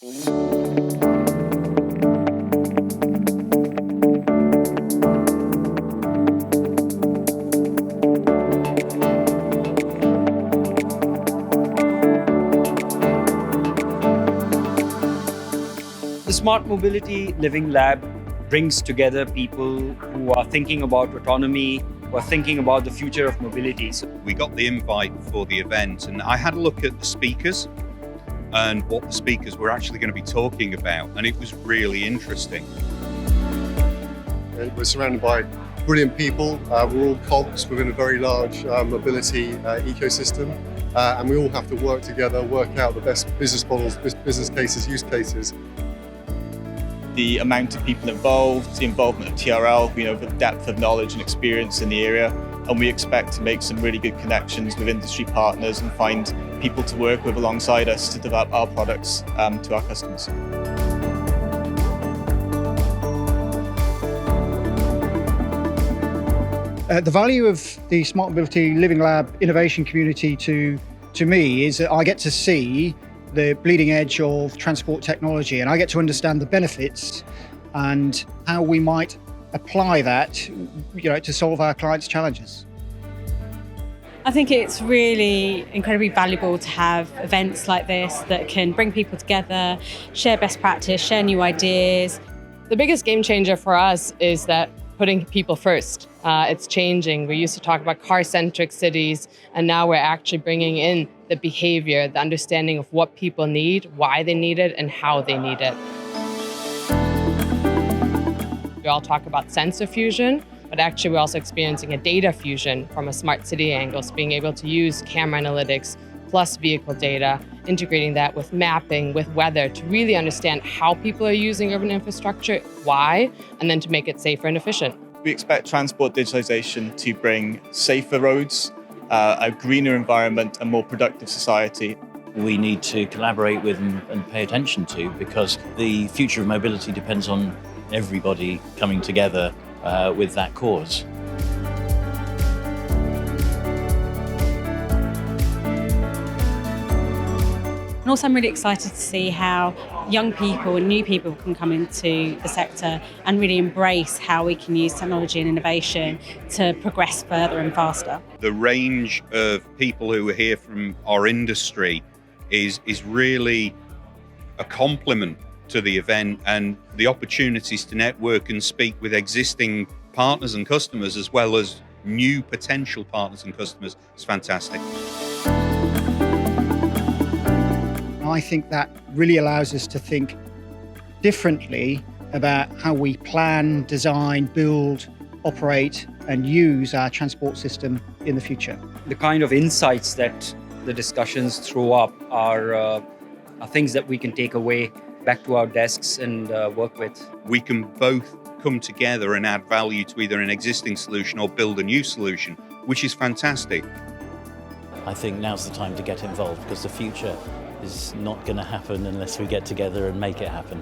The Smart Mobility Living Lab brings together people who are thinking about autonomy, who are thinking about the future of mobility. We got the invite for the event and I had a look at the speakers and what the speakers were actually going to be talking about, and it was really interesting. We're surrounded by brilliant people. We're all cogs within a very large mobility ecosystem, and we all have to work together, work out the best business models, business cases, use cases. The amount of people involved, the involvement of TRL, the depth of knowledge and experience in the area, and we expect to make some really good connections with industry partners and find people to work with alongside us to develop our products to our customers. The value of the Smart Mobility Living Lab Innovation Community to me is that I get to see the bleeding edge of transport technology, and I get to understand the benefits and how we might apply that, to solve our clients' challenges. I think it's really incredibly valuable to have events like this that can bring people together, share best practice, share new ideas. The biggest game changer for us is that putting people first. It's changing. We used to talk about car-centric cities, and now we're actually bringing in the behavior, the understanding of what people need, why they need it, and how they need it. We all talk about sensor fusion, but actually we're also experiencing a data fusion from a smart city angle, so being able to use camera analytics plus vehicle data, integrating that with mapping, with weather, to really understand how people are using urban infrastructure, why, and then to make it safer and efficient. We expect transport digitalization to bring safer roads, a greener environment, a more productive society. We need to collaborate with and pay attention to, because the future of mobility depends on everybody coming together with that cause. And also I'm really excited to see how young people and new people can come into the sector and really embrace how we can use technology and innovation to progress further and faster. The range of people who are here from our industry is really a compliment to the event, and the opportunities to network and speak with existing partners and customers as well as new potential partners and customers is fantastic. I think that really allows us to think differently about how we plan, design, build, operate, and use our transport system in the future. The kind of insights that the discussions throw up are things that we can take away back to our desks and work with. We can both come together and add value to either an existing solution or build a new solution, which is fantastic. I think now's the time to get involved, because the future is not going to happen unless we get together and make it happen.